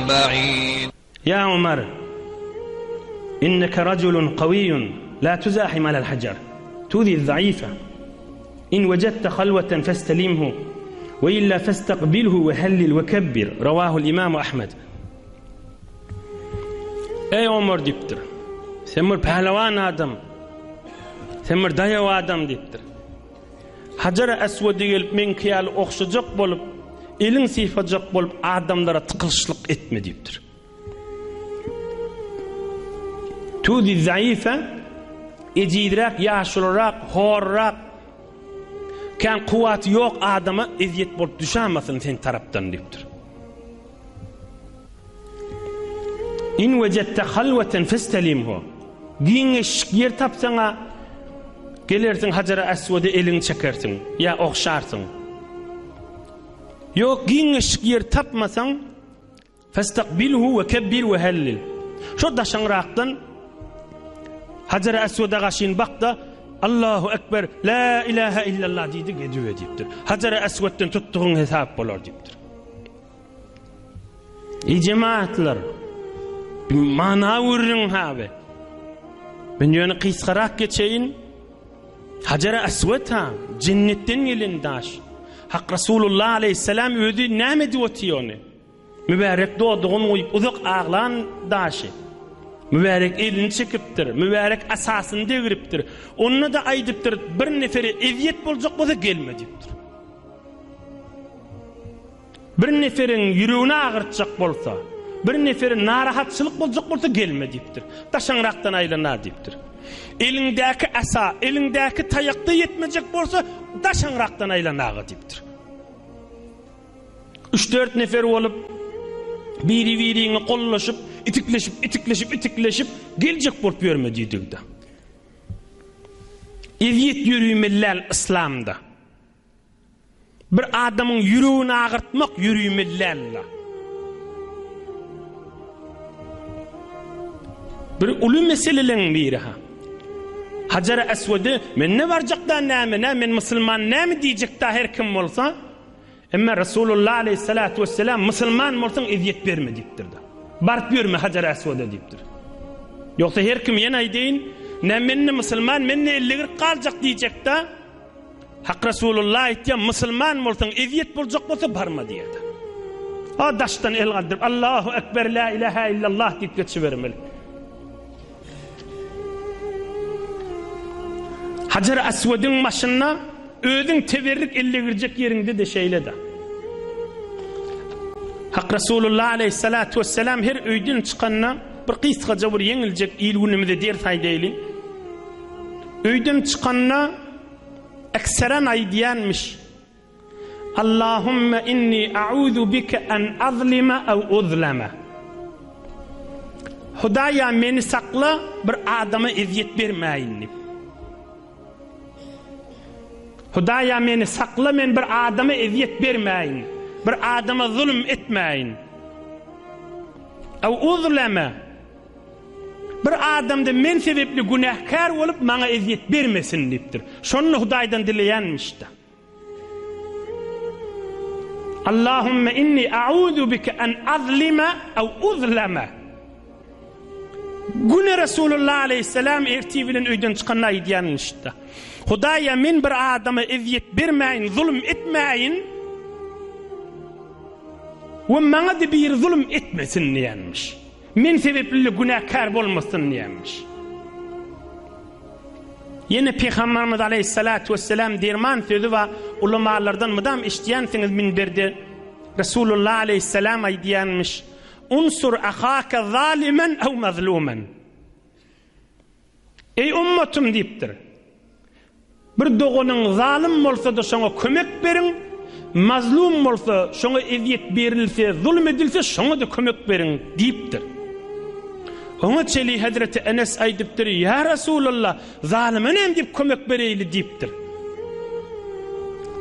بعيد. يا عمر إنك رجل قوي لا تزاحم على الحجر تؤذي الضعيف إن وجدت خلوة فاستلمه وإلا فاستقبله وهلل وكبر. رواه الإمام أحمد. Ey Ömer diptir. Sen bir pehlevan adam. Sen bir dayav adam diptir. Hajar-ı Aswad gelip men kıyal okşayacak bolup, elin sifacak bolup adamlara tıkılışlık etme diptir. Tudi zayıfa, ecidirak, yaşlırak, horrak, kan kuvveti yok adama eziyet bolup düşamasın sen taraftan diptir. İn vecette halveten festelimhu. Giyiş yer tapsana gelersin Hajar-ı Aswad'ı elini çekersin ya okşarsın. Yok giyiş yer tapmasan festakbilhu ve kebbir ve hellil. Şu daşanraqtan Hajar-ı Aswad'a qaşin baqda Allahu Ekber la ilahe illallah deydi gediyor deyiptir. Hajar-ı Aswad'dan tuttuğun hesap bolar deyiptir. Ey cemaatlar, bir mana vurun abi. Ben yönü kıyskarak geçeyin. Hajar-ı Aswad ha, cennetten gelin daş. Hak Resulullah aleyhisselam ödü näme diýotdy onu. Mübarek doğduğun uyup uzak ağlan daşı. Mübarek elini çekiptir, mübarek asasını deviriptir. Onu da aydıptır, bir neferi eziyet bolacak bolsa gelme deyiptir. Bir neferin yüreğini ağırtacak bolsa, bir neferin narahatçılık bolacak bolsa gelme deyiptir. Daşanraqtan aylana deyiptir. Elindeki asa, elindeki tayakta yetmeyecek bolsa daşanraqtan aylana deyiptir. 3-4 nefer olup biri-birini kollaşıp, itikleşip gelecek bolup görme deydi. Eziyet yürüymellel İslam'da. Bir adamın yüreğini ağırtmak yürüymellel. Bir ulu meselelerin biri ha. Hajar-ı Aswad'ı men ne varacaktan näme, men Müslüman näme diyecek da her kim olsa. Ama Resulullah aleyhissalatu vesselam Müslüman olsan eziyet verme deyiptir da. Barıp görme Hajar-ı Aswad'a deyiptir. Yoksa her kim yana deyin, ne menni Müslüman, menni elligir kalacak diyecek da. Hak Resulullah aytya Müslüman olsan eziyet bulacak olsa barma diyedi. O daştan el kaldırıp Allahu Ekber la ilahe illallah deyip geçivermeli. Hajar-ı Aswad'ın başına ödün teverrik elle girecek yerinde de şeyle de. Hak Resulullah aleyhissalatu vesselam her öydün çıkanına bir kıyıskaca bir yenilecek ilgünümüzde der saydeylin. Öydün çıkanına ekseren aydiyanmış. Allahümme inni a'udhu bike en azlime ev uzleme. Hudaya meni sakla bir adama eziyet vermeyin. Hudaya meni sakla men bir adama eziyet vermeyin. Bir adama zulüm etmeyin. Ev uzleme. Bir adamda men sebepli günahkar olup bana eziyet vermesin deyiptir. Şonu Hudaydan dileyenmiş de. Allahümme inni a'udhu bike en azlime ev uzleme. Güne Resulullah aleyhisselam ertibilen öyden çıkanına ediyenmiş de. Hudaya men bir adama eziyet vermeyin, zulüm etmeyin. Ve bana da bir zulüm etmesin diyenmiş. Men sebepli günahkar olmasın diyenmiş. Yine Peygamberimiz aleyhissalatu vesselam derman sözü ve ulamalardan mıdam iştiyensiniz minberde Resulullah aleyhisselam ay diyenmiş. Unsur ahake zalimen ev mazlumen. Ey ummatum deyiptir. Bir doğunun zalim olsa da şuna kömek verin, mazlum olsa şuna eziyet verilse, zulüm edilse şuna da kömek verin deyiptir. Ona çeli Hazreti Enes aydıptır, ya Resulullah zalime nem deyip kömek vereyli deyiptir.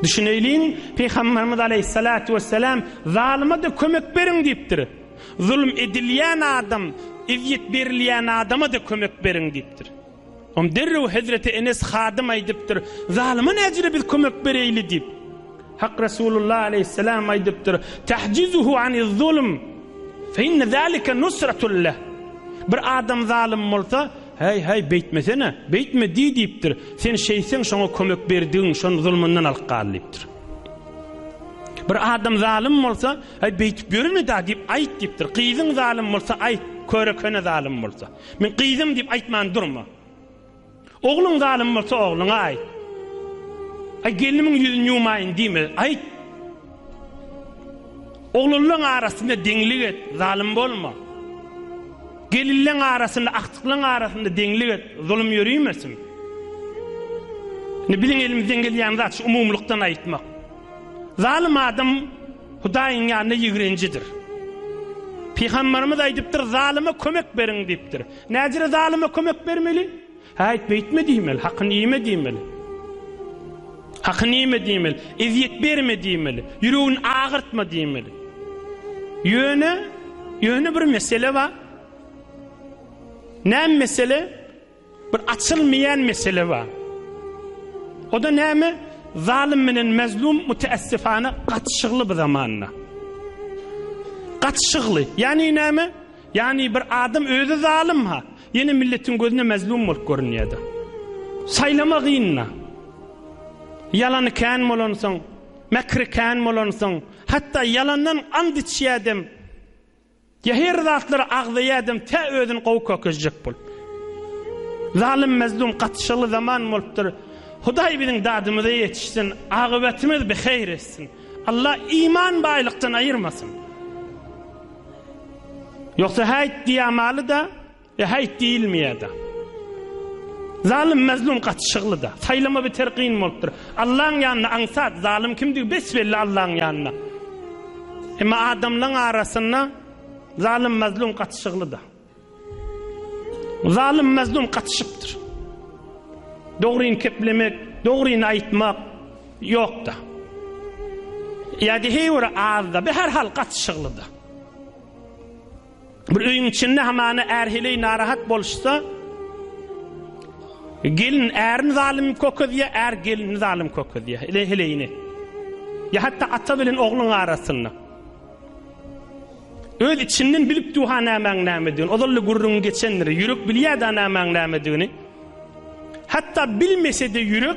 Düşüneyliğin Peygamberimiz aleyhissalatu vesselam zalime de kömek verin deyiptir. Zulüm edilyen adam, eziyet verilyen adama da kömek verin deyiptir. Derru Hazreti Enes hadım aydıptır. Zalimin ecri biz kömek vereyli deyip. Hak Resulullah aleyhisselam aydıptır. Tahcizuhu anil zulüm Fe inne zalika nusratul leh. Bir adam zalim bolsa, hey beytmesene, beytme deyipdir. Sen şeysen şoňa kömek berdiň, şoň zulmündan alqalypdyr. Bir adam zalim bolsa, hey beytip görme da deyip ayt deyipdir. Qiýzyň zalim bolsa ayt, körekene zalim bolsa. Men qiýdym deyip aytman durma. Oğlun zalim bolsa oğluna ayt. Ay gelinimin yüzünü yumayın diýme, ayt. Oğlunlaryň arasynda deňlik et, zalim bolma. Gelinlerin arasında, aktıkların arasında deňlik et, zulüm yürüymesin. Ne bilin elimizden gelýän zat şu umumluktan aytmak. Zalim adam Hudaýyň ýanyna ýigrencidir. Peygamberimiz aýdypdyr, zalime kömek beriň diýipdir. Näjire zalime kömek bermeli? Haýt beýtme diýmeli, hakyny ýeme diýmeli. Hakyny ýeme diýmeli, eziyet berme diýmeli, ýüregini ağırtma diýmeli. Ýöne bir mesele var. Näme mesele? Bir açylmayan mesele var. O da näme? Zalim menen mezlum müteessifana gatşygly bir zamanna. Gatşygly. Yani näme? Yani bir adam özü zalim ha. Yine milletin gözüne mezlum bolup görünýärdi. Saylama gynna. Yalany kän bolansyň, mekri kän bolansyň, hatta yalandan and içýärdim. Ya her zatlary agdaýardim, ta özüni gowy kökezjek bolup. Zalim mezlum gatşygly zaman bolupdyr. Hudaý biziň dadymyza ýetişsin, agybatymyz bihayr etsin. Allah iman baýlykdan aýyrmasyn. Yoksa hayt diýamaly da, hayt diýilmeýär da. Zalim mezlum gatşygly da. Saylama bir terqin bolupdyr. Allah'ın ýanyna aňsat, zalim kimdi besbelli Allah'ın ýanyna. Emma adamlaryň arasynda zalim mezlum gatşygly da. Zalim mezlum gatşypdyr. Dogryny keplemek, dogryny aýtmak ýok da. Ýa-da heýwer azda, bir her hal gatşygly da. Bir öýüň içinde hamany erhili narahat bolşsa, gelin erin zalim kökezýär, er gelin zalim kökezýär. Heleyni. Ya hatta ata bilen oğlun arasynda. Öz içinden bilip duha näme diýen, ozally gurrun geçenleri ýürek bilýär da näme diýeni. Hatta bilmese de yürek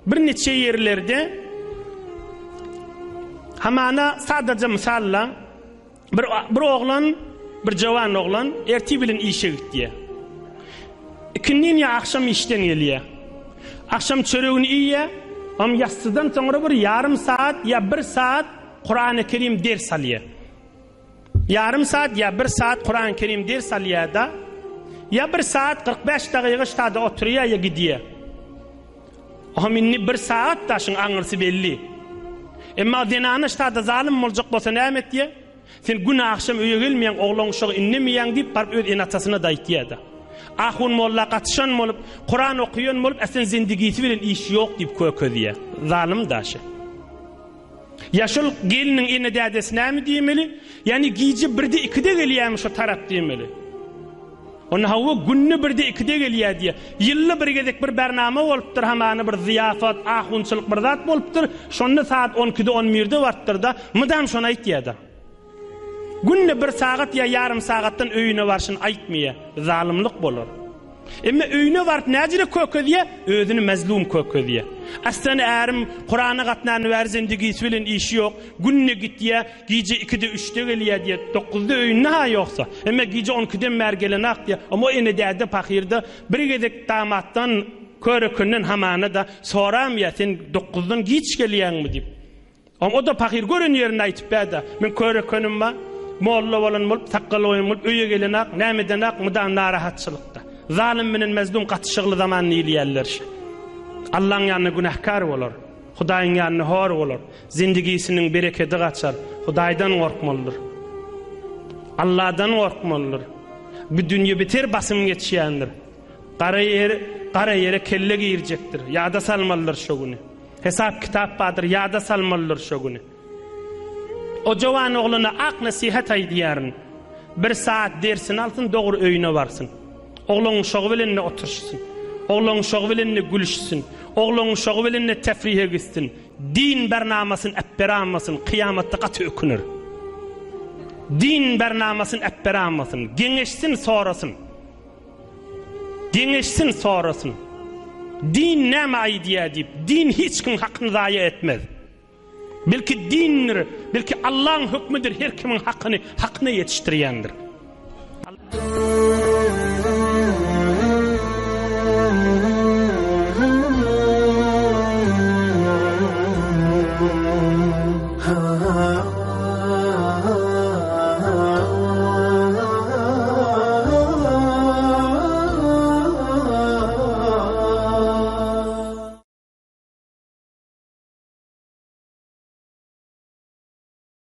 bir neçe yerlerde hamana sadece misalla bir oğlan, bir jawan oğlan erti bilen işe gitdi. Ikindin ya akşam işten gelýär. Akşam çöregini iýe, am ýastydan soňra bir yarım saat ya 1 saat Kur'an-ı Kerim ders alýar. Yarım saat ya 1 saat Kur'an-ı Kerim ders alýar da, ya 1 saat 45 daqiqa ştada oturýar ya gidýär. Ahminni 1 saat daşyň aňyrsy belli. Emma denany ştada zalim boljak bolsa näme etdiýär? Sen gün akşam öýe gelmeýän oğlan uşagy innemeýän diýip barp öz enatasyna da aýtýar da. Ahun molla gatşan bolup, Kur'an okuyan bolup, aslında zindigisi bilen iş ýok diýip kökezýär. Zalim daşy. Ýaşul geliniň ene dädesi näme diýmeli? Yani giýji 1-de 2-de gelýärmi şu tarap diýmeli. Onu hawa günni 1-de 2-de gelýär diýe. Ýylly bir gezek bir bernama bolupdyr, hamany bir ziyafat, ahunçylyk bir zat bolupdyr. Şonda saat 12-de 11-de bartdyr da, mydam şonu aýtýar da. Günni 1 saat ya yarım saatdan öýüne barşyn aýtmaýar, zalimlik bolar. Emma öýüne bart näjire kökezýär, özüni mezlum kökezýär. Aslan ärim Kur'ana gatnany berzendigisi bilen işi ýok. Günni gitýär, giýje 2-de 3-de gelýär diýe, 9-da öýünne ha ýoksa. Emma giýje 12-den mergelenak diýe. Ama ene däde pakirde bir gezek damatdan körekünden hamana da soramýar, sen 9-dan giç gelýärmi diýip. Ama o da pakir görün ýerini aýtyp berdi. Men körekünim ba, molla bolan bolup, taqqal oýun bolup, öýe gelenak, nämedenak, mudan narahatçylykda. Zalim menen mezlum gatşygly zamanyny ýylýarlar. Allah'ın ýanyna günahkar bolar, Hudaýyň ýanyna hor bolar, zindigisiniň bereketi gaçar. Hudaýdan gorkmalydyr. Allah'dan gorkmalydyr. Bu dünýe biter basym geçýändir. Qara ýere kelle giýirjekdir. Ýada salmalydyr şo güni. Hesap kitap badyr, ýada salmalydyr şo güni. O jawan ogluna ak nasihat aýdýaryň. 1 saat dersini alsyn, dogry öýüne barsyn. Oğlan şogy bilen oturşsun. Oğlan şogy bilen gülüşsün. Oğlan şogy bilen tefrihe gitsin. Din bernamasyn äpberamasyn, kıyamatda gaty ökünür. din bernamasyn äpberamasyn, geňeşsin sorasyn. Geňeşsin sorasyn. Din näme aýdýar diýip, din hiç kim hakyny zaýa etmez. Belki dindir, belki Allah'ın hükmüdür, her kimin hakkını yetiştirýändir.